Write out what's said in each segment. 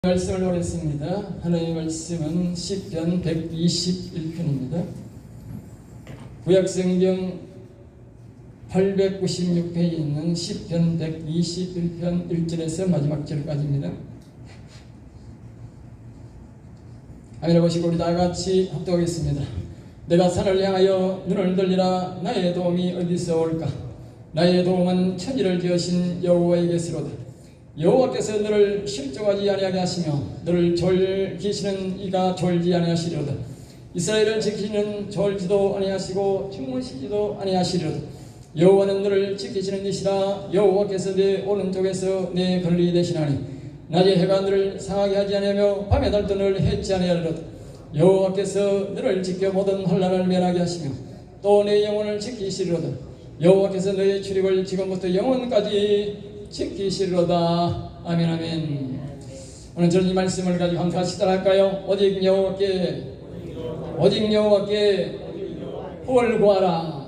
말씀을 보겠습니다. 하나님의 말씀은 시편 121편입니다. 구약성경 896페이지에 있는 시편 121편 1절에서 마지막 절까지입니다. 아멘 보시고 우리 다같이 합독하겠습니다. 내가 산을 향하여 눈을 돌리라. 나의 도움이 어디서 올까? 나의 도움은 천지를 지으신 여호와에게서로다. 여호와께서 너를 실족하지 아니하게 하시며 너를 졸기시는 이가 졸지 아니하시리로다. 이스라엘을 지키시는 졸지도 아니하시고 주무시지도 아니하시리로다. 여호와는 너를 지키시는 이시라. 여호와께서 내 오른쪽에서 내 권리 되시나니 낮에 해가 너를 상하게 하지 아니하며 밤에 달도 너를 해치 아니하리로다. 여호와께서 너를 지켜 모든 혼란을 면하게 하시며 또 내 영혼을 지키시리로다. 여호와께서 너의 출입을 지금부터 영원까지 지키시리로다. 아멘 아멘. 오늘 저는 이 말씀을 가지고 함께 같이 따라할까요? 오직 여호와께 복을 구하라.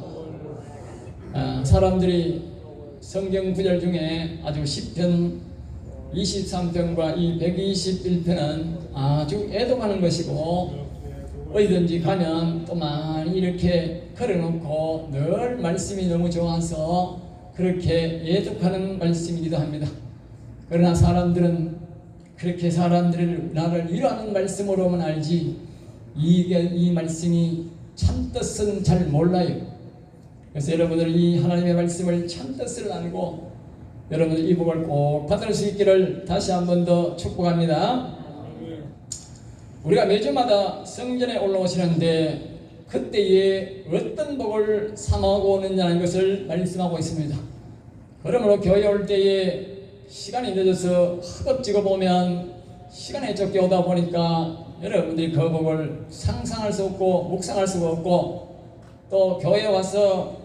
사람들이 성경 구절 중에 아주 시편 23편과 이 121편은 아주 애동하는 것이고 어디든지 가면 또 많이 이렇게 걸어놓고 늘 말씀이 너무 좋아서 그렇게 애독하는 말씀이기도 합니다. 그러나 사람들은 그렇게 사람들을 나를 위로하는 말씀으로만 알지 이 말씀이 참뜻은 잘 몰라요. 그래서 여러분들 이 하나님의 말씀을 참뜻을 알고 여러분들 이 복을 꼭 받을 수 있기를 다시 한 번 더 축복합니다. 우리가 매주마다 성전에 올라오시는데 그때에 어떤 복을 삼하고 오느냐는 것을 말씀하고 있습니다. 그러므로 교회 올 때에 시간이 늦어서 허겁지겁 오면 시간에 쫓겨오다 보니까 여러분들이 그 복을 상상할 수 없고 묵상할 수가 없고 또 교회에 와서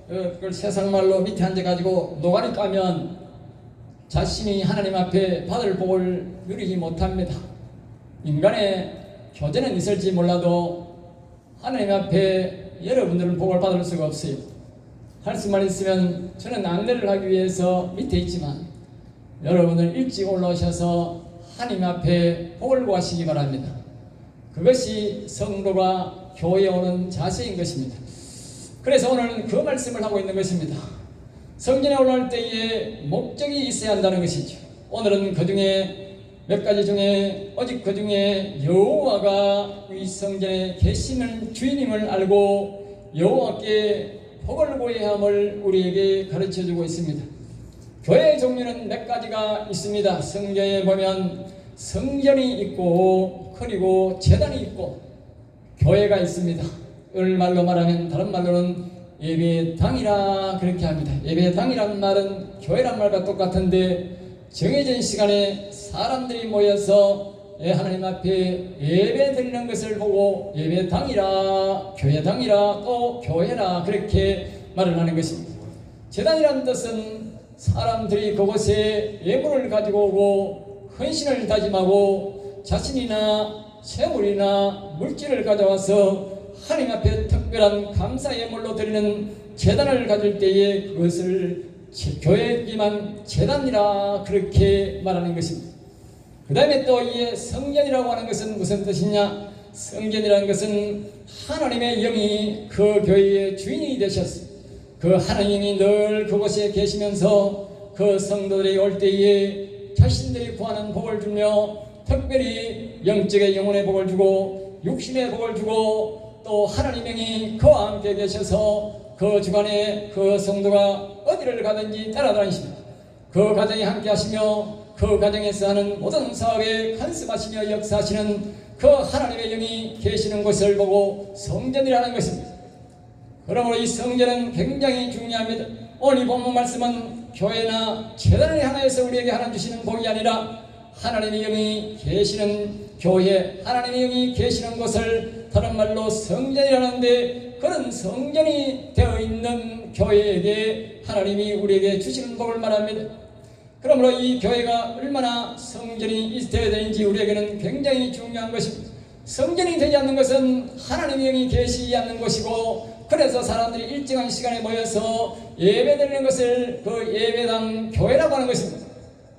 그걸 세상말로 밑에 앉아가지고 노가리 까면 자신이 하나님 앞에 받을 복을 누리지 못합니다. 인간의 교제는 있을지 몰라도 하나님 앞에 여러분들은 복을 받을 수가 없어요. 할 수만 있으면 저는 안내를 하기 위해서 밑에 있지만 여러분들 일찍 올라오셔서 하나님 앞에 복을 구하시기 바랍니다. 그것이 성도가 교회에 오는 자세인 것입니다. 그래서 오늘은 그 말씀을 하고 있는 것입니다. 성전에 올라올 때에 목적이 있어야 한다는 것이죠. 오늘은 그 중에 몇 가지 중에 오직 그 중에 여호와가 이 성전에 계시는 주인임을 알고 여호와께 복을 구해야 함을 우리에게 가르쳐주고 있습니다. 교회의 종류는 몇 가지가 있습니다. 성경에 보면 성전이 있고 그리고 제단이 있고 교회가 있습니다. 오늘 말로 말하면 다른 말로는 예배당이라 그렇게 합니다. 예배당이란 말은 교회란 말과 똑같은데 정해진 시간에 사람들이 모여서 하나님 앞에 예배 드리는 것을 보고 예배당이라 교회당이라 또 교회라 그렇게 말을 하는 것입니다. 제단이라는 뜻은 사람들이 그곳에 예물을 가지고 오고 헌신을 다짐하고 자신이나 재물이나 물질을 가져와서 하나님 앞에 특별한 감사 예물로 드리는 제단을 가질 때에 그것을 교회지만 제단이라 그렇게 말하는 것입니다. 그 다음에 또 이 성전이라고 하는 것은 무슨 뜻이냐? 성전이라는 것은 하나님의 영이 그 교회의 주인이 되셨습니다. 그 하나님이 늘 그곳에 계시면서 그 성도들이 올 때에 자신들이 구하는 복을 주며 특별히 영적의 영혼의 복을 주고 육신의 복을 주고 또 하나님의 영이 그와 함께 계셔서 그 주간에 그 성도가 어디를 가든지 따라다니십니다. 그 가정에 함께 하시며 그 가정에서 하는 모든 사업에 간섭하시며 역사하시는 그 하나님의 영이 계시는 것을 보고 성전이라는 것입니다. 그러므로 이 성전은 굉장히 중요합니다. 오늘 이 본문 말씀은 교회나 제단을 향해서 우리에게 하나 주시는 복이 아니라 하나님의 영이 계시는 교회, 하나님의 영이 계시는 곳을 다른 말로 성전이라는데 그런 성전이 되어 있는 교회에게 하나님이 우리에게 주시는 복을 말합니다. 그러므로 이 교회가 얼마나 성전이 되어야 되는지 우리에게는 굉장히 중요한 것입니다. 성전이 되지 않는 것은 하나님의 영이 계시지 않는 것이고 그래서 사람들이 일정한 시간에 모여서 예배드리는 것을 그 예배당 교회라고 하는 것입니다.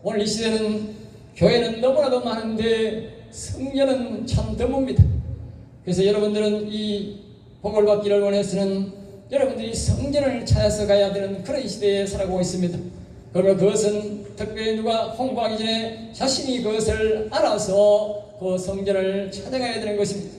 오늘 이 시대는 교회는 너무나도 많은데 성전은 참 드뭅니다. 그래서 여러분들은 이 복을 받기를 원해서는 여러분들이 성전을 찾아서 가야 되는 그런 시대에 살아가고 있습니다. 그러나 그것은 특별히 누가 홍보하기 전에 자신이 그것을 알아서 그 성전을 찾아가야 되는 것입니다.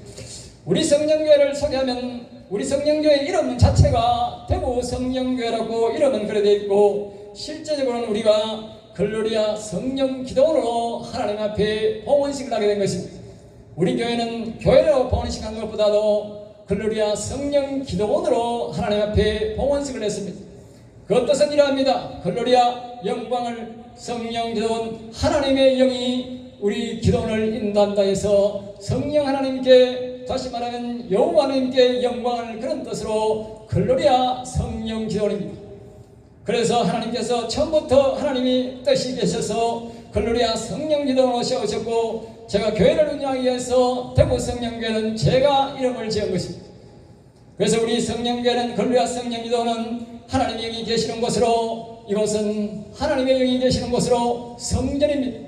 우리 성령교회를 소개하면 우리 성령교회 이름 자체가 대구 성령교회라고 이름은 그래 되어 있고, 실제적으로는 우리가 글로리아 성령기도원으로 하나님 앞에 봉헌식을 하게 된 것입니다. 우리 교회는 교회로 봉헌식한 것보다도 글로리아 성령기도원으로 하나님 앞에 봉헌식을 했습니다. 그 뜻은 이러합니다. 글로리아 영광을 성령기도원 하나님의 영이 우리 기도원을 인도한다 해서 성령 하나님께, 다시 말하면 여호와 하나님께 영광을, 그런 뜻으로 글로리아 성령기도원입니다. 그래서 하나님께서 처음부터 하나님이 뜻이 계셔서 글로리아 성령기도원으로 세우셨고, 제가 교회를 운영하기 위해서 대구 성령교회는 제가 이름을 지은 것입니다. 그래서 우리 성령교회는 글로리아 성령기도원은 하나님의 영이 계시는 곳으로, 이곳은 하나님의 영이 계시는 곳으로 성전입니다.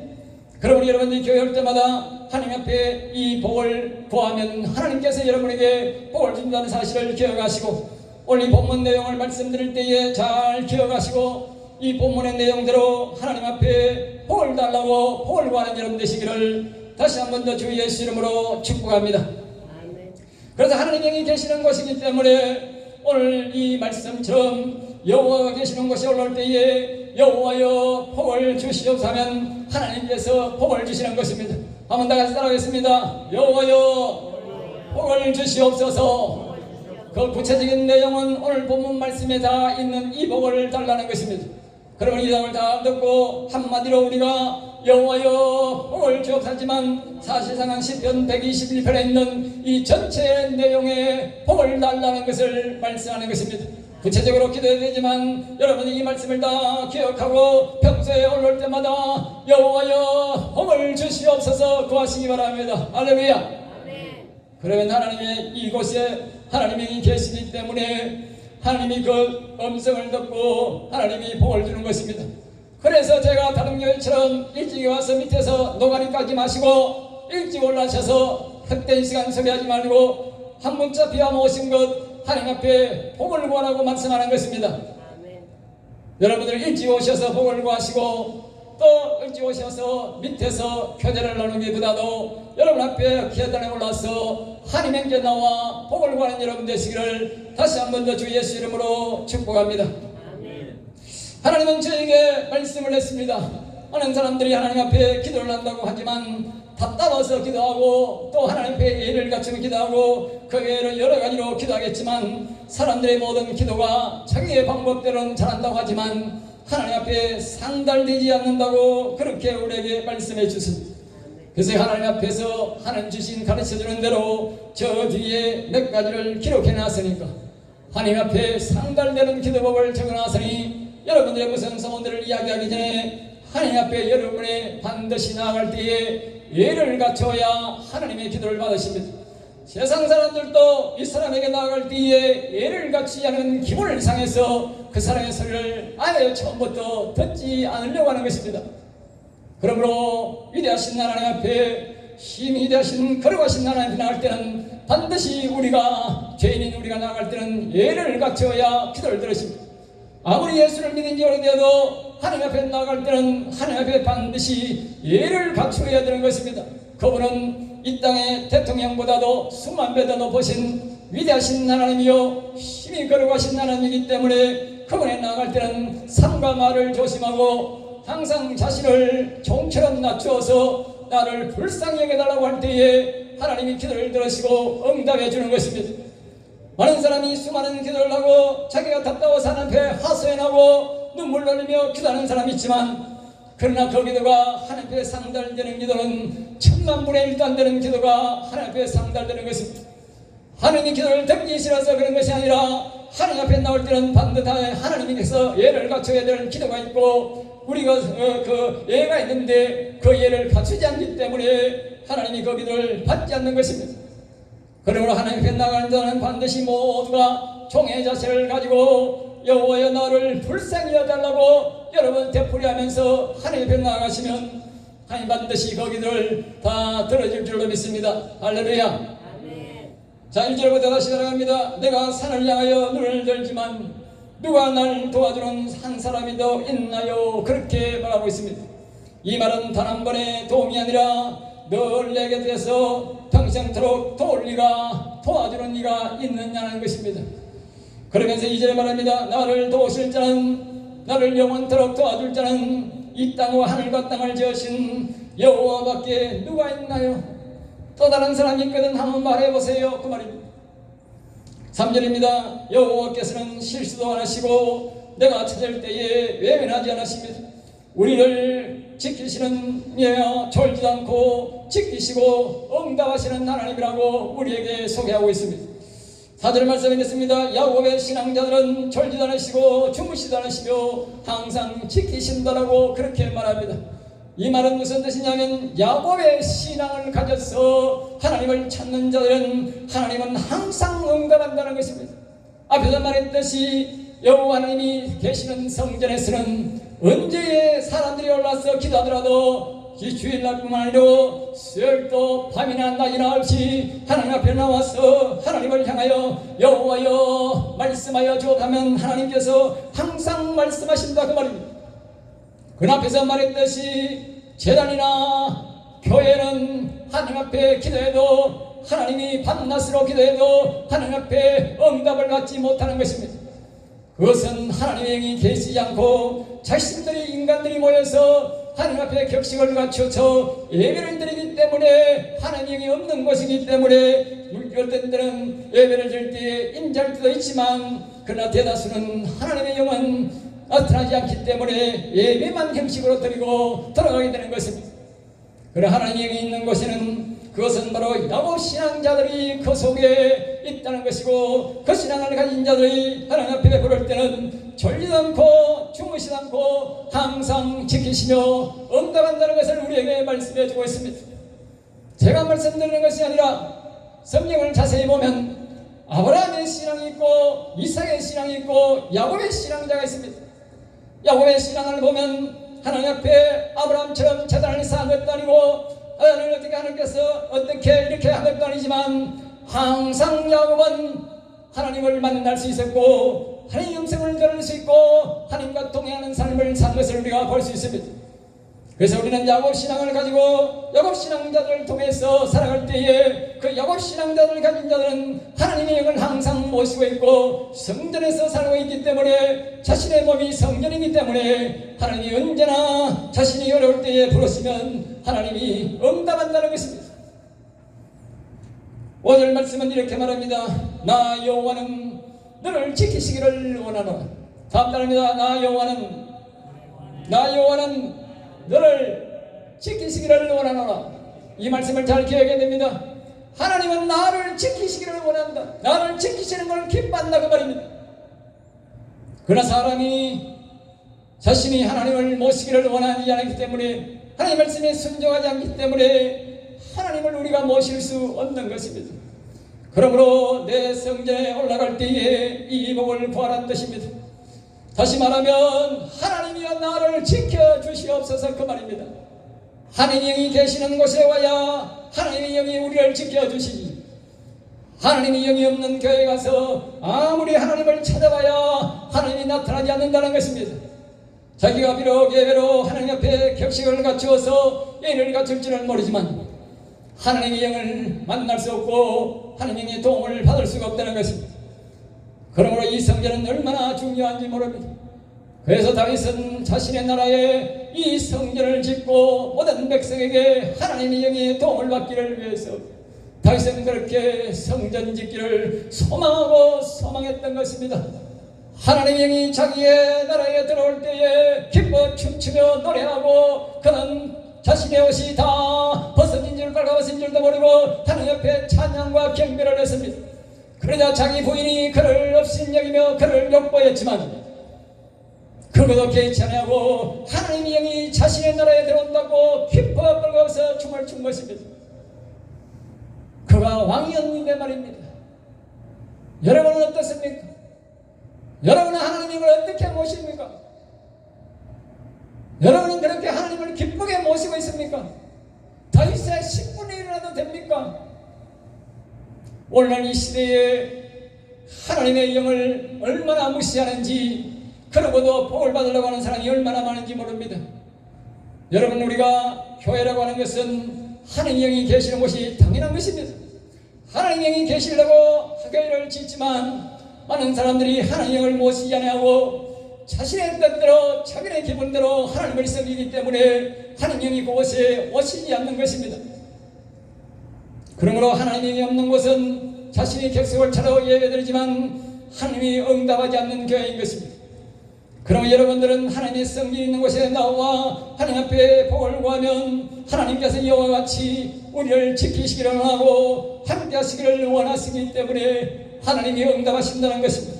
그러므로 여러분들이 교회 올 때마다 하나님 앞에 이 복을 구하면 하나님께서 여러분에게 복을 준다는 사실을 기억하시고, 오늘 이 본문 내용을 말씀드릴 때에 잘 기억하시고 이 본문의 내용대로 하나님 앞에 복을 달라고 복을 구하는 여러분 되시기를 다시 한 번 더 주 예수 이름으로 축복합니다. 그래서 하나님의 영이 계시는 곳이기 때문에 오늘 이 말씀처럼 여호와가 계시는 곳에 올라올 때에 여호와여 복을 주시옵소서 하면 하나님께서 복을 주시는 것입니다. 한번 다 같이 따라하겠습니다. 여호와여 복을 주시옵소서. 그 구체적인 내용은 오늘 본문 말씀에 다 있는 이 복을 달라는 것입니다. 그러면 이 답을 다 듣고 한마디로 우리가 여호와여 복을 주옵소서지만 사실상은 시편 121편에 있는 이 전체 내용의 복을 달라는 것을 말씀하는 것입니다. 구체적으로 기도해야 되지만 여러분이 이 말씀을 다 기억하고 평소에 올라올 때마다 여호와여 복을 주시옵소서 구하시기 바랍니다. 할렐루야. 그러면 하나님의 이곳에 하나님이 계시기 때문에 하나님이 그 음성을 듣고 하나님이 복을 주는 것입니다. 그래서 제가 다른 교회처럼 일찍 와서 밑에서 노가리 까지 마시고 일찍 올라셔서 헛된 시간 소비하지 말고 한 문자 비워 모으신 것 하나님 앞에 복을 구하라고 말씀하는 것입니다. 아멘. 여러분들 일찍 오셔서 복을 구하시고 또 일찍 오셔서 밑에서 교제를 나누기보다도 여러분 앞에 계단에 올라서 하나님께 나와 복을 구하는 여러분 되시기를 다시 한 번 더 주 예수 이름으로 축복합니다. 아멘. 하나님은 저에게 말씀을 했습니다. 많은 사람들이 하나님 앞에 기도를 한다고 하지만 답답해서 기도하고 또 하나님 앞에 예를 갖추며 기도하고 그 외에는 여러 가지로 기도하겠지만 사람들의 모든 기도가 자기의 방법대로는 잘한다고 하지만 하나님 앞에 상달되지 않는다고 그렇게 우리에게 말씀해 주셨습니다. 그래서 하나님 앞에서 하나님 주신 가르쳐주는 대로 저 뒤에 몇 가지를 기록해 놨으니까 하나님 앞에 상달되는 기도법을 적어놨으니 여러분들의 무슨 소원들을 이야기하기 전에 하나님 앞에 여러분의 반드시 나아갈 때에 예를 갖춰야 하나님의 기도를 받으십니다. 세상 사람들도 이 사람에게 나아갈 때에 예를 갖추지 않은 기분을 상해서 그 사람의 소리를 아예 처음부터 듣지 않으려고 하는 것입니다. 그러므로 위대하신 하나님 앞에 힘이 위대하신 거룩하신 하나님 앞에 나갈 때는 반드시 우리가 죄인인 우리가 나갈 때는 예를 갖춰야 기도를 들으십니다. 아무리 예수를 믿은 지 오래되어도 하나님 앞에 나갈 때는 하나님 앞에 반드시 예를 갖추어야 되는 것입니다. 그분은 이 땅의 대통령보다도 수만 배 더 높으신 위대하신 하나님이요 힘이 거룩하신 하나님이기 때문에 그분에 나갈 때는 삶과 말을 조심하고 항상 자신을 종처럼 낮추어서 나를 불쌍히 여겨달라고 할 때에 하나님이 기도를 들으시고 응답해 주는 것입니다. 많은 사람이 수많은 기도를 하고 자기가 답답해서 하나님 앞에 하소연하고 눈물 흘리며 기도하는 사람이 있지만 그러나 그 기도가 하나님 앞에 상달되는 기도는 1000만분의 1도 안 되는 기도가 하나님 앞에 상달되는 것입니다. 하나님이 기도를 듣기 싫어서 그런 것이 아니라 하나님 앞에 나올 때는 반드시 하나님께서 예를 갖춰야 되는 기도가 있고 우리가 그 예가 있는데 그 예를 갖추지 않기 때문에 하나님이 그 기도를 받지 않는 것입니다. 그러므로 하나님 앞에 나가는 자는 반드시 모두가 종의 자세를 가지고 여호와여 나를 불쌍히 여달라고 여러분 되풀이하면서 하나님 앞에 나아가시면 하나님 반드시 거기들 다 들어줄 줄로 믿습니다. 할렐루야. 자, 1절부터 다시 들어갑니다. 내가 산을 향하여 눈을 들지만 누가 날 도와주는 한 사람이 더 있나요? 그렇게 말하고 있습니다. 이 말은 단 한 번의 도움이 아니라 늘 내게 대해서 평생토록 도울 리가 도와주는 이가 있느냐는 것입니다. 그러면서 2절에 말합니다. 나를 도우실 자는, 나를 영원토록 도와줄 자는 이 땅과 하늘과 땅을 지으신 여호와밖에 누가 있나요? 또 다른 사람이 있거든 한번 말해보세요. 그 말입니다. 3절입니다. 여호와께서는 실수도 안 하시고 내가 찾을 때에 외면하지 않으십니다. 우리를 지키시는 졸지도 않고 지키시고 응답하시는 하나님이라고 우리에게 소개하고 있습니다. 4절 말씀에 있습니다. 야곱의 신앙자들은 졸지도 않으시고 주무시도 않으시며 항상 지키신다라고 그렇게 말합니다. 이 말은 무슨 뜻이냐면 야곱의 신앙을 가져서 하나님을 찾는 자들은 하나님은 항상 응답한다는 것입니다. 앞에서 말했듯이 여호와 하나님이 계시는 성전에서는 언제 사람들이 올라서 기도하더라도 이 주일날뿐만 아니라 수요일도 밤이나 낮이나 없이 하나님 앞에 나와서 하나님을 향하여 여호와여 말씀하여 주옵하면 하나님께서 항상 말씀하신다 그 말입니다. 그 앞에서 말했듯이 제단이나 교회는 하나님 앞에 기도해도 하나님이 밤낮으로 기도해도 하나님 앞에 응답을 받지 못하는 것입니다. 그것은 하나님의 영이 계시지 않고 자신들이 인간들이 모여서 하나님 앞에 격식을 갖춰서 예배를 드리기 때문에 하나님의 영이 없는 것이기 때문에 어떤 때는 예배를 드릴 때에 임할 때도 있지만 그러나 대다수는 하나님의 영은 나타나지 않기 때문에 예배만 형식으로 드리고 돌아가게 되는 것입니다. 그러나 하나님의 영이 있는 곳에는 그것은 바로 야곱 신앙자들이 그 속에 있다는 것이고 그 신앙을 가진 자들이 하나님 앞에 부를 때는 졸지도 않고 주무시도 않고 항상 지키시며 응답한다는 것을 우리에게 말씀해 주고 있습니다. 제가 말씀드리는 것이 아니라 성경을 자세히 보면 아브라함의 신앙이 있고 이삭의 신앙이 있고 야곱의 신앙자가 있습니다. 야곱의 신앙을 보면 하나님 앞에 아브라함처럼 제단을 쌓은 것도 아니고 하나님을 어떻게 하나님께서 어떻게 이렇게 한 것도 아니지만 항상 야곱은 하나님을 만날 수 있었고 하나님의 음성을 들을 수 있고 하나님과 동행하는 삶을 산 것을 우리가 볼 수 있습니다. 그래서 우리는 야곱 신앙을 가지고 야곱 신앙자들을 통해서 살아갈 때에 그 야곱 신앙자들을 가진 자들은 하나님의 영을 항상 모시고 있고 성전에서 살고 있기 때문에 자신의 몸이 성전이기 때문에 하나님이 언제나 자신이 어려울 때에 부르시면 하나님이 응답한다는 것입니다. 5절 말씀은 이렇게 말합니다. 나 여호와는 너를 지키시기를 원하노라. 다음 단어입니다. 나 여호와는 너를 지키시기를 원하노라. 이 말씀을 잘 기억해야 됩니다. 하나님은 나를 지키시기를 원한다. 나를 지키시는 걸 기뻐한다 그 말입니다. 그러나 사람이 자신이 하나님을 모시기를 원하지 않기 때문에 하나님 말씀에 순종하지 않기 때문에 하나님을 우리가 모실 수 없는 것입니다. 그러므로 내 성전에 올라갈 때에 이 복을 구하라는 뜻입니다. 다시 말하면 하나님이여 나를 지켜주시옵소서 그 말입니다. 하나님의 영이 계시는 곳에 와야 하나님의 영이 우리를 지켜주시지. 하나님의 영이 없는 교회에 가서 아무리 하나님을 찾아봐야 하나님이 나타나지 않는다는 것입니다. 자기가 비록 예배로 하나님 앞에 격식을 갖추어서 예의를 갖출지는 모르지만 하나님의 영을 만날 수 없고 하나님의 영의 도움을 받을 수가 없다는 것입니다. 그러므로 이 성전은 얼마나 중요한지 모릅니다. 그래서 다윗은 자신의 나라에 이 성전을 짓고 모든 백성에게 하나님의 영의 도움을 받기를 위해서 다윗은 그렇게 성전 짓기를 소망하고 소망했던 것입니다. 하나님의 영이 자기의 나라에 들어올 때에 기뻐 춤추며 노래하고 그는 자신의 옷이 다 벗어진 줄 빨가벗은 줄도 모르고 하나님 옆에 찬양과 경배를 했습니다. 그러자 자기 부인이 그를 업신여기며 그를 욕보였지만 그것도 개의치 아니하고 하나님의 영이 자신의 나라에 들어온다고 기뻐 빨가벗어 춤을 춘 것입니다. 그가 왕이었는데 말입니다. 여러분은 어떻습니까? 여러분은 하나님의 영을 어떻게 모십니까? 여러분은 그렇게 하나님을 기쁘게 모시고 있습니까? 다윗의 10분의 1이라도 됩니까? 오늘날 이 시대에 하나님의 영을 얼마나 무시하는지, 그러고도 복을 받으려고 하는 사람이 얼마나 많은지 모릅니다. 여러분, 우리가 교회라고 하는 것은 하나님의 영이 계시는 곳이 당연한 것입니다. 하나님의 영이 계시려고 교회를 짓지만 많은 사람들이 하나님의 영을 모시지 아니하고 자신의 뜻대로 자기의 기분대로 하나님을 섬기기 때문에 하나님의 영이 그곳에 오시지 않는 것입니다. 그러므로 하나님의 영이 없는 곳은 자신의 객석을 차려 예배드리지만 하나님이 응답하지 않는 교회인 것입니다. 그러면 여러분들은 하나님의 성전이 있는 곳에 나와 하나님 앞에 복을 구하면 하나님께서 이와 같이 우리를 지키시기를 원하고 함께 하시기를 원하시기 때문에 하나님이 응답하신다는 것입니다.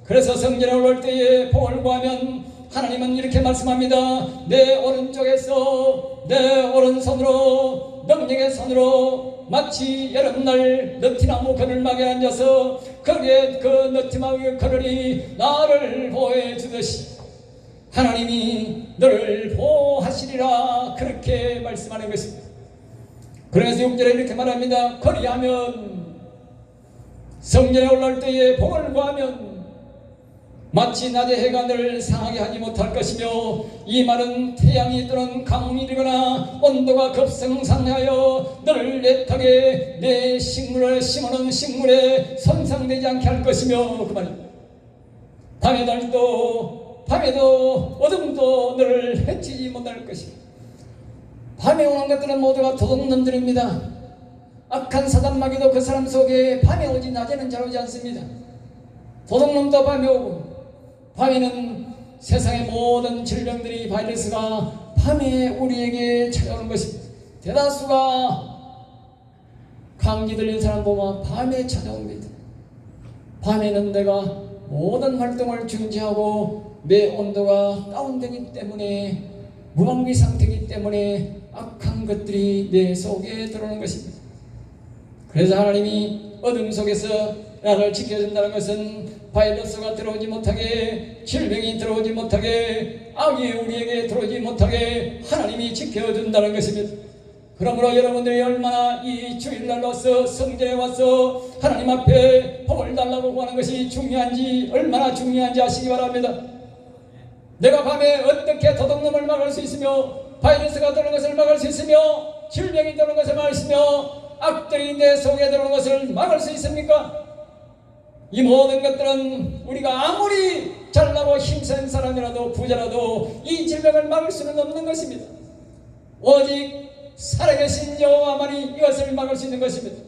그래서 성전에 올라올 때에 복을 구하면 하나님은 이렇게 말씀합니다. 내 오른쪽에서 내 오른손으로 능력의 손으로 마치 여름날 너티나무 그늘막에 앉아서 거기에 그 너티나무 그늘이 나를 보호해 주듯이 하나님이 너를 보호하시리라, 그렇게 말씀하는 것입니다. 그래서 6절에 이렇게 말합니다. 그리하면 성전에 올라올 때에 복을 구하면 마치 낮의 해가 늘 상하게 하지 못할 것이며 이 말은 태양이 뜨는 강물이거나 온도가 급성상하여 너를 애타게 내 식물을 심어놓은 식물에 손상되지 않게 할 것이며, 그 말입니다. 밤에도 어둠도 너를 해치지 못할 것이다. 밤에 오는 것들은 모두가 도둑놈들입니다. 악한 사단마귀도 그 사람 속에 밤에 오지 낮에는 잘 오지 않습니다. 도둑놈도 밤에 오고, 밤에는 세상의 모든 질병들이, 바이러스가 밤에 우리에게 찾아오는 것입니다. 대다수가 감기 들린 사람 보면 밤에 찾아옵니다. 밤에는 내가 모든 활동을 중지하고 내 온도가 다운되기 때문에, 무방비 상태이기 때문에 악한 것들이 내 속에 들어오는 것입니다. 그래서 하나님이 어둠 속에서 나를 지켜준다는 것은 바이러스가 들어오지 못하게, 질병이 들어오지 못하게, 악이 우리에게 들어오지 못하게 하나님이 지켜준다는 것입니다. 그러므로 여러분들이 얼마나 이 주일날 와서 성전에 와서 하나님 앞에 복을 달라고 구하는 것이 중요한지, 얼마나 중요한지 아시기 바랍니다. 내가 밤에 어떻게 도둑놈을 막을 수 있으며, 바이러스가 들어오는 것을 막을 수 있으며, 질병이 들어오는 것을 막을 수 있으며, 악들이 내 속에 들어오는 것을 막을 수 있습니까? 이 모든 것들은 우리가 아무리 잘나고 힘센 사람이라도 부자라도 이 질병을 막을 수는 없는 것입니다. 오직 살아계신 여호와만이 이것을 막을 수 있는 것입니다.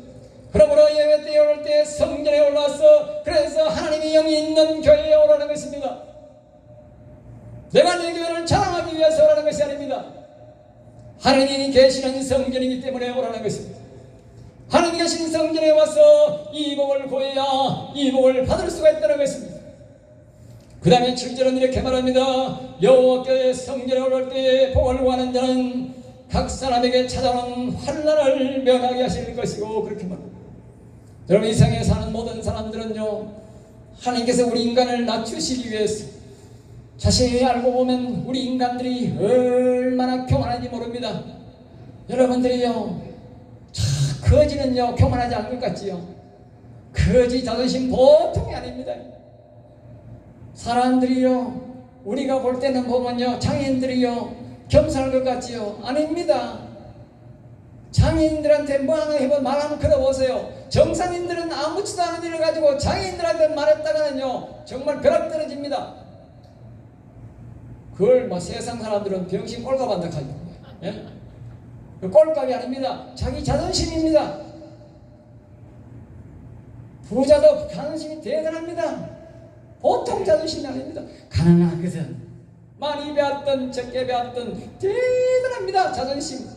그러므로 예배 때에 올 때 성전에 올라와서, 그래서 하나님의 영이 있는 교회에 오라는 것입니다. 내가 내 교회를 자랑하기 위해서 오라는 것이 아닙니다. 하나님이 계시는 성전이기 때문에 오라는 것입니다. 하나님 계신 성전에 와서 이 복을 구해야 이 복을 받을 수가 있다는 것입니다. 그 다음에 7절은 이렇게 말합니다. 여호와께 성전에 올라올 때에 복을 구하는 자는 각 사람에게 찾아오는 환난을 면하게 하실 것이고, 그렇게 말합니다. 여러분, 이 세상에 사는 모든 사람들은요, 하나님께서 우리 인간을 낮추시기 위해서, 자세히 알고 보면 우리 인간들이 얼마나 교만한지 모릅니다. 여러분들이요, 거지는요 교만하지 않을 것 같지요. 거지 자존심 보통이 아닙니다. 사람들이요, 우리가 볼 때는 보면요, 장애인들이요 겸손할 것 같지요. 아닙니다. 장애인들한테 뭐 하나 해보면 말 한번 걸어보세요. 정상인들은 아무렇지도 않은 일을 가지고 장애인들한테 말했다가는요 정말 벼락 떨어집니다. 그걸 뭐 세상 사람들은 병신 꼴값 한다 하죠. 예? 꼴값이 아닙니다. 자기 자존심입니다. 부자도 자존심이 대단합니다. 보통 자존심이 아닙니다. 가난한 것은 많이 배웠던 적게 배웠던 대단합니다. 자존심.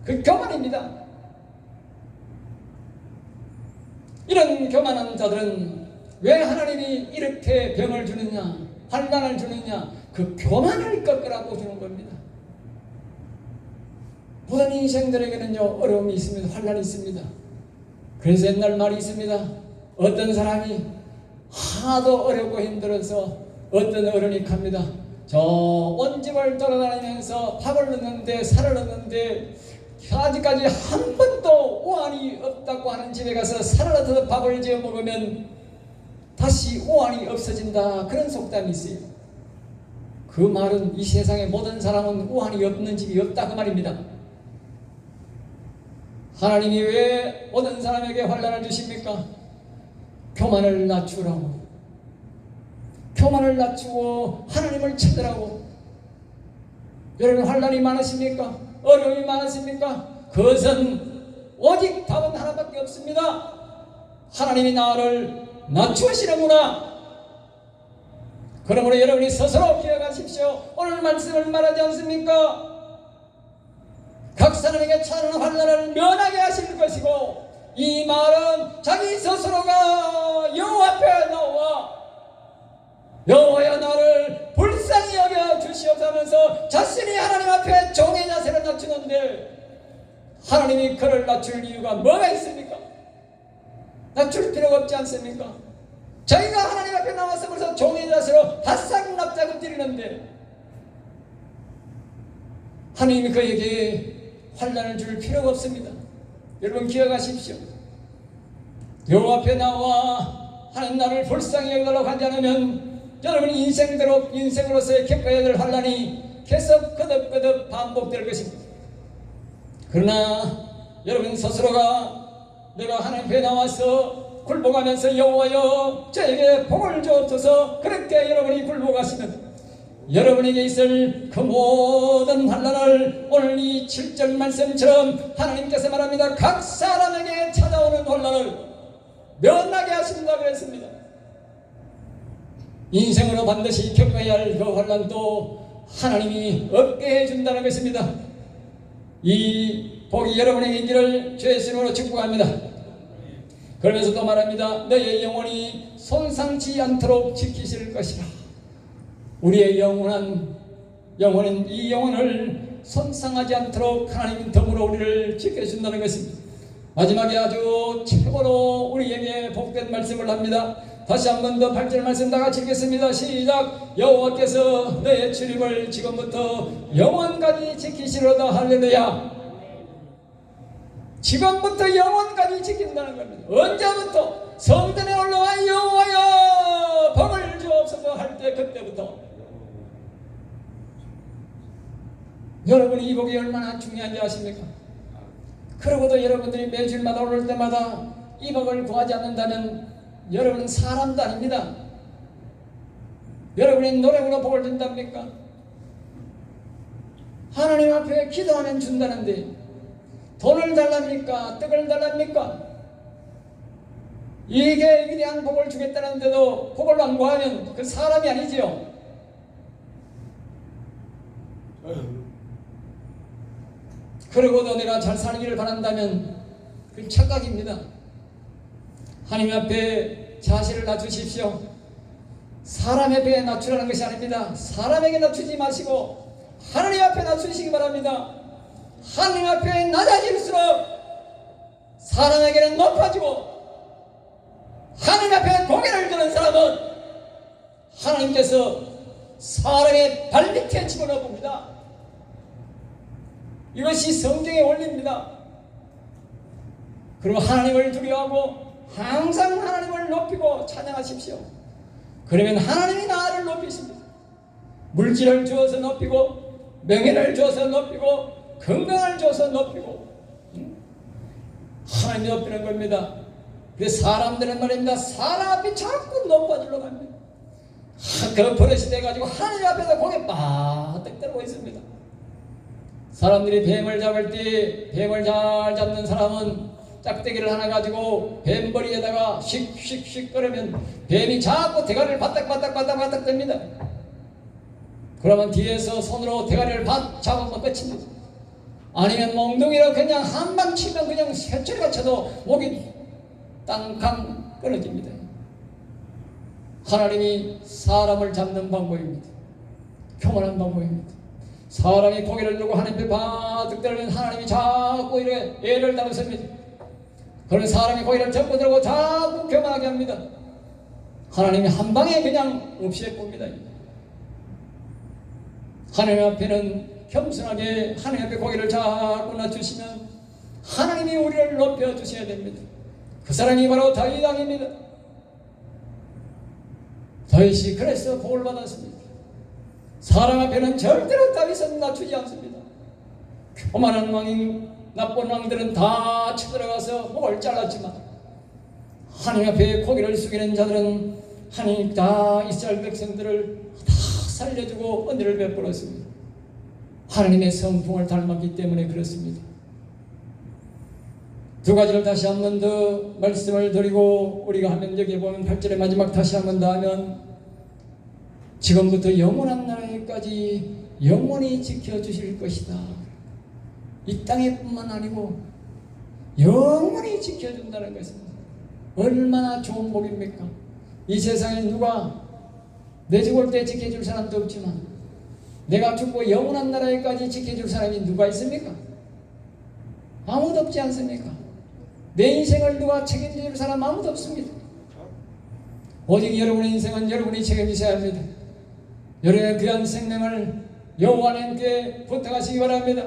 그 교만입니다. 이런 교만한 자들은 왜 하나님이 이렇게 병을 주느냐, 환난을 주느냐, 그 교만을 꺾으라고 주는 겁니다. 모든 인생들에게는요 어려움이 있습니다. 환난이 있습니다. 그래서 옛날 말이 있습니다. 어떤 사람이 하도 어렵고 힘들어서 어떤 어른이 갑니다. 저 온 집을 돌아다니면서 밥을 넣는데 살을 넣는데 아직까지 한 번도 오한이 없다고 하는 집에 가서 살을 얻어서 밥을 지어 먹으면 다시 오한이 없어진다, 그런 속담이 있어요. 그 말은 이 세상의 모든 사람은 오한이 없는 집이 없다 그 말입니다. 하나님이 왜 모든 사람에게 환난을 주십니까? 교만을 낮추라고, 교만을 낮추고 하나님을 찾으라고. 여러분 환난이 많으십니까? 어려움이 많으십니까? 그것은 오직 답은 하나밖에 없습니다. 하나님이 나를 낮추시는구나. 그러므로 여러분이 스스로 기억하십시오. 오늘 말씀을 말하지 않습니까? 각 사람에게 찾아오는 환난을 면하게 하실 것이고, 이 말은 자기 스스로가 여호와 앞에 나와 여호와여 나를 불쌍히 여겨 주시옵소서 하면서 자신이 하나님 앞에 종의 자세를 낮추는데, 하나님이 그를 낮출 이유가 뭐가 있습니까? 낮출 필요가 없지 않습니까? 저희가 하나님 앞에 나와서 벌써 종의 자세로 바싹 납작을 드리는데 하나님이 그에게 환난을 줄 필요가 없습니다. 여러분 기억하십시오. 여호와 앞에 나와 하나님 나를 불쌍히 여기달라고 하지 않으면 여러분 인생으로서의 겪어야 될 환난이 계속 거듭거듭 반복될 것입니다. 그러나 여러분 스스로가 내가 하나님 앞에 나와서 굴복하면서 여호와여 저에게 복을 주옵소서, 그렇게 여러분이 굴복하시면 여러분에게 있을 그 모든 환난을 오늘 이 7절 말씀처럼 하나님께서 말합니다. 각 사람에게 찾아오는 환난을 면하게 하신다고 했습니다. 인생으로 반드시 겪어야 할 그 환난도 하나님이 없게 해준다는 것입니다. 이 복이 여러분에게 있기를 주의 이름으로 축복합니다. 그러면서 또 말합니다. 너의 영혼이 손상치 않도록 지키실 것이라. 우리의 영혼은 이 영혼을 손상하지 않도록 하나님 덤으로 우리를 지켜준다는 것입니다. 마지막에 아주 최고로 우리에게 복된 말씀을 합니다. 다시 한 번 더 8절 말씀 다 같이 읽겠습니다. 시작. 여호와께서 너의 출입을 지금부터 영원까지 지키시로다. 할렐루야. 지금부터 영원까지 지킨다는 겁니다. 언제부터? 성전에 올라와 여호와여 복을 주옵소서 할 때, 그때부터. 여러분이 이 복이 얼마나 중요한지 아십니까? 그러고도 여러분들이 매주일마다 오를 때마다 이 복을 구하지 않는다면 여러분은 사람도 아닙니다. 여러분이 노력으로 복을 준답니까? 하나님 앞에 기도하면 준다는데 돈을 달랍니까? 떡을 달랍니까? 이게 위대한 복을 주겠다는데도 복을 안 구하면 그 사람이 아니지요. 그러고도 내가 잘 살기를 바란다면 그 착각입니다. 하나님 앞에 자신을 낮추십시오. 사람 앞에 낮추라는 것이 아닙니다. 사람에게 낮추지 마시고 하나님 앞에 낮추시기 바랍니다. 하나님 앞에 낮아질수록 사람에게는 높아지고, 하나님 앞에 고개를 드는 사람은 하나님께서 사람의 발밑에 집어넣어 봅니다. 이것이 성경의 원리입니다. 그리고 하나님을 두려워하고 항상 하나님을 높이고 찬양하십시오. 그러면 하나님이 나를 높이십니다. 물질을 주어서 높이고, 명예를 주어서 높이고, 건강을 줘서 높이고, 하나님이 높이는 겁니다. 그래서 사람들은 말입니다. 사람 앞이 자꾸 높아지려고 합니다. 그 버릇이 돼가지고 하나님 앞에서 고개 빠뜩 들고 있습니다. 사람들이 뱀을 잡을 때 뱀을 잘 잡는 사람은 짝대기를 하나 가지고 뱀머리에다가 씩씩씩 거리면 뱀이 자꾸 대가리를 바닥바닥 듭니다. 그러면 뒤에서 손으로 대가리를 잡으면 끝입니다. 아니면 몽둥이로 그냥 한 방 치면 그냥 새처리가 쳐도 목이 땅강 끊어집니다. 하나님이 사람을 잡는 방법입니다. 교만한 방법입니다. 사람이 고개를 들고 하나님 앞에 바득 들면 하나님이 자꾸 이렇게 애를 담으십니다. 그런 사람이 고개를 접고 들고 자꾸 교만하게 합니다. 하나님이 한 방에 그냥 없이 해봅니다. 하나님 앞에는 겸손하게 하나님 앞에 고개를 자꾸 낮추시면 하나님이 우리를 높여주셔야 됩니다. 그 사람이 바로 다윗 왕입니다. 다윗이 그래서 복을 받았습니다. 사람 앞에는 절대로 다윗은 낮추지 않습니다. 교만한 왕이 나쁜 왕들은 다 쳐들어가서 목을 잘랐지만 하나님 앞에 고개를 숙이는 자들은 하나님 다 이스라엘 백성들을 다 살려주고 은혜를 베풀었습니다. 하나님의 성품을 닮았기 때문에 그렇습니다. 두 가지를 다시 한 번 더 말씀을 드리고 우리가 하면 여기에 보면 8절의 마지막 다시 한 번 더 하면 지금부터 영원한 나라에까지 영원히 지켜주실 것이다. 이 땅에뿐만 아니고 영원히 지켜준다는 것입니다. 얼마나 좋은 복입니까? 이 세상에 누가 내 죽을 때 지켜줄 사람도 없지만 내가 죽고 영원한 나라에까지 지켜줄 사람이 누가 있습니까? 아무도 없지 않습니까? 내 인생을 누가 책임질 사람 아무도 없습니다. 오직 여러분의 인생은 여러분이 책임지셔야 합니다. 여러분의 귀한 생명을 여호와 하나님께 부탁하시기 바랍니다.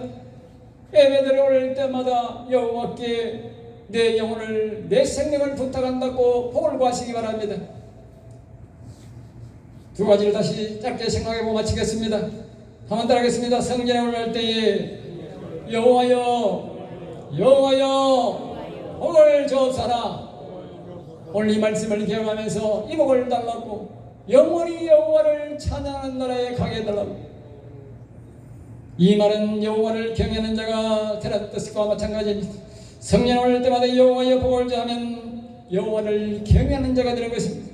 예배드려 올 때마다 여호와께 내 영혼을 내 생명을 부탁한다고 복을 구하시기 바랍니다. 두 가지를 다시 짧게 생각해보고 마치겠습니다. 한번 따라하겠습니다. 성전에 올라갈 때에 여호와여 여호와여 복을 주옵소서. 오늘 이 말씀을 기억하면서 이 복을 달라고 영원히 여호와를 찬양하는 나라에 가게 해달라고. 이 말은 여호와를 경외하는 자가 되는 뜻과 마찬가지입니다. 성전에 올 때마다 여호와여 복을 주하면 여호와를 경외하는 자가 되는 것입니다.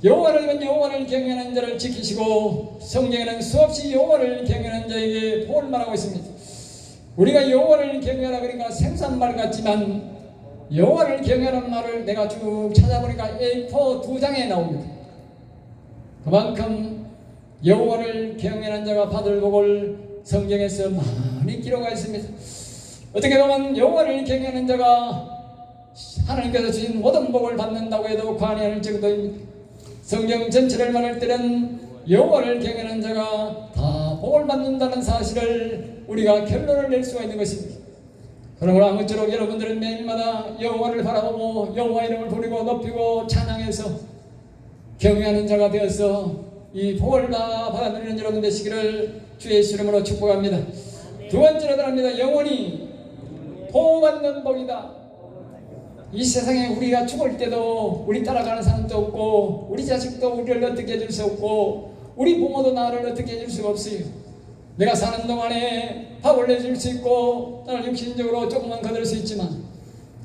여호와를 경외하는 자를 지키시고 성경에는 수없이 여호와를 경외하는 자에게 복을 말하고 있습니다. 우리가 여호와를 경외하라 그러니까 생소한 말 같지만 여호와를 경외하는 말을 내가 쭉 찾아보니까 A4 두 장에 나옵니다. 그만큼 여호와를 경외하는 자가 받을 복을 성경에서 많이 기록하고 있습니다. 어떻게 보면 여호와를 경외하는 자가 하나님께서 주신 모든 복을 받는다고 해도 과언이 아닐 정도입니다. 성경 전체를 말할 때는 여호와를 경외하는 자가 다 복을 받는다는 사실을 우리가 결론을 낼 수가 있는 것입니다. 그러므로 아무쪼록 여러분들은 매일마다 여호와를 바라보고 여호와 이름을 부르고 높이고 찬양해서 경외하는 자가 되어서 이 복을 다 받아들이는 여러분 되시기를 주의 예수 이름으로 축복합니다. 두 번째로 들합니다. 영원히 보호받는 복이다. 이 세상에 우리가 죽을 때도 우리 따라가는 사람도 없고 우리 자식도 우리를 어떻게 해줄 수 없고 우리 부모도 나를 어떻게 해줄 수가 없어요. 내가 사는 동안에 밥을 내줄 수 있고 나를 육신적으로 조금만 거둘 수 있지만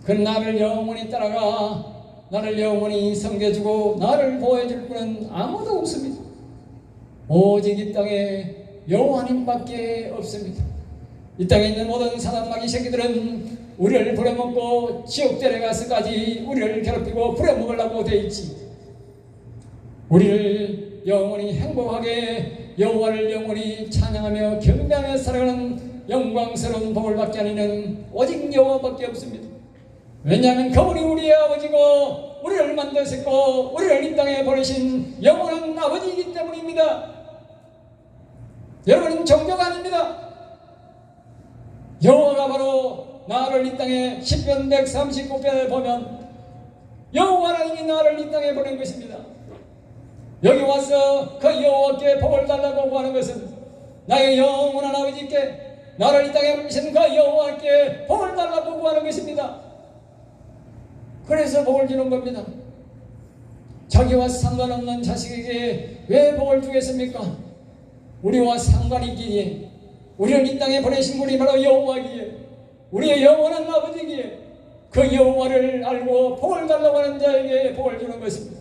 그 나를 영원히 따라가 나를 영원히 섬겨주고 나를 보호해줄 분은 아무도 없습니다. 오직 이 땅에 여호와 하나님밖에 없습니다. 이 땅에 있는 모든 사단마귀 새끼들은 우리를 부려먹고 지옥 데려가서까지 우리를 괴롭히고 부려먹으려고 돼 있지. 우리를 영원히 행복하게 여호와를 영원히 찬양하며 경배하며 살아가는 영광스러운 복을 받게 하는 오직 여호와밖에 없습니다. 왜냐하면 그분이 우리의 아버지고 우리를 만드셨고 우리를 이 땅에 보내신 영원한 아버지이기 때문입니다. 여러분은 종교가 아닙니다. 여호와가 바로 나를 이 땅에 시편 139편을 보면 여호와 하나님이 나를 이 땅에 보낸 것입니다. 여기 와서 그 여호와께 복을 달라고 구하는 것은 나의 영원한 아버지께 나를 이 땅에 보내신 그 여호와께 복을 달라고 구하는 것입니다. 그래서 복을 주는 겁니다. 자기와 상관없는 자식에게 왜 복을 주겠습니까? 우리와 상관이 있기에 우리를 이 땅에 보내신 분이 바로 여호와기에 우리의 영원한 아버지기에 그 여호와를 알고 복을 달라고 하는 자에게 복을 주는 것입니다.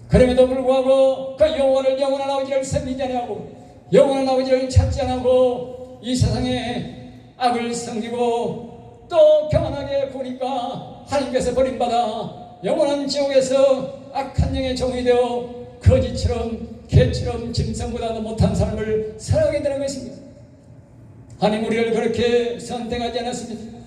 그럼에도 불구하고 그 여호와를 영원한 아버지를 섬기지 않고 영원한 아버지를 찾지 않고 이 세상에 악을 섬기고 또 교만하게 구니까 하나님께서 버림받아 영원한 지옥에서 악한 영의 종이 되어 거지처럼 개처럼 짐승보다도 못한 삶을 살아가게 되는 것입니다. 하나님 우리를 그렇게 선택하지 않았습니다.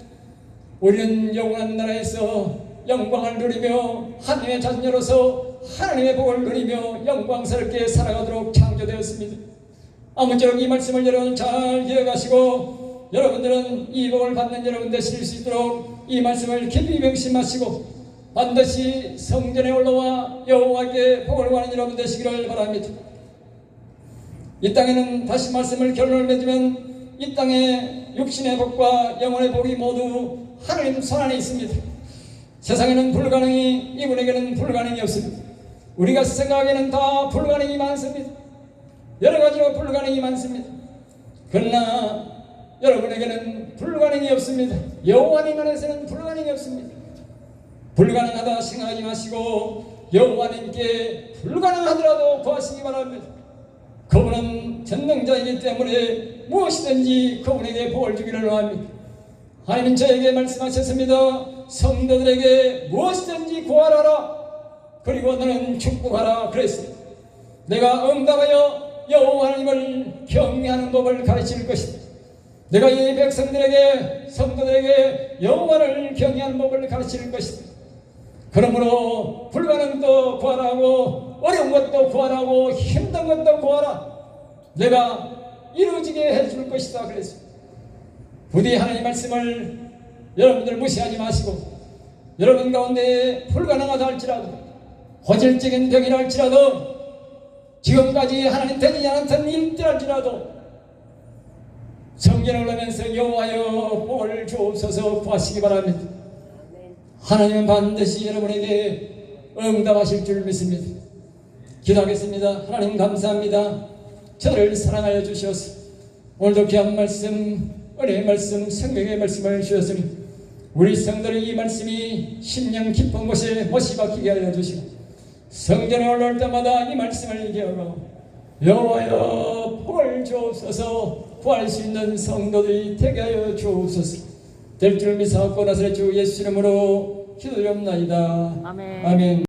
우리는 영원한 나라에서 영광을 누리며 하나님의 자녀로서 하나님의 복을 누리며 영광스럽게 살아가도록 창조되었습니다. 아무쪼록 이 말씀을 여러분 잘 기억하시고 여러분들은 이 복을 받는 여러분 되실 수 있도록 이 말씀을 깊이 명심하시고 반드시 성전에 올라와 여호와께 복을 구하는 여러분 되시기를 바랍니다. 이 땅에는 다시 말씀을 결론을 맺으면 이 땅에 육신의 복과 영혼의 복이 모두 하나님 손 안에 있습니다. 세상에는 불가능이, 이분에게는 불가능이 없습니다. 우리가 생각하기에는 다 불가능이 많습니다. 여러 가지로 불가능이 많습니다. 그러나 여러분에게는 불가능이 없습니다. 여호와님 안에서는 불가능이 없습니다. 불가능하다 생각하지 마시고 여호와님께 불가능하더라도 구하시기 바랍니다. 그분은 전능자이기 때문에 무엇이든지 그분에게 복을 주기를 원합니다. 하나님은 저에게 말씀하셨습니다. 성도들에게 무엇이든지 구하라. 그리고 너는 축복하라 그랬습니다. 내가 응답하여 여호와 하나님을 경외하는 법을 가르칠 것이다. 내가 이 백성들에게 성도들에게 여호와를 경외하는 법을 가르칠 것이다. 그러므로 불가능도 구하라고 어려운 것도 구하라고 힘든 것도 구하라. 내가 이루어지게 해줄 것이다 그랬습니다. 부디 하나님의 말씀을 여러분들 무시하지 마시고 여러분 가운데 불가능하다 할지라도 호질적인 병이라 할지라도 지금까지 하나님 되지 않았던 일들 할지라도 성전을 올라면서 여호와여 복을 주옵소서 구하시기 바랍니다. 하나님은 반드시 여러분에게 응답하실 줄 믿습니다. 기도하겠습니다. 하나님 감사합니다. 저를 사랑하여 주셔서 오늘도 귀한 말씀, 은혜의 말씀, 생명의 말씀을 주셨으니 우리 성도의 이 말씀이 심령 깊은 곳에 못이 박히게 하여 주시고 성전에 올라올 때마다 이 말씀을 기억하고 여호와여 복을 주옵소서 구할 수 있는 성도들이 되게 하여 주옵소서. 될 줄 믿사옵고 나사렛 주 예수 이름으로 기도드립니다. 아멘. 아멘.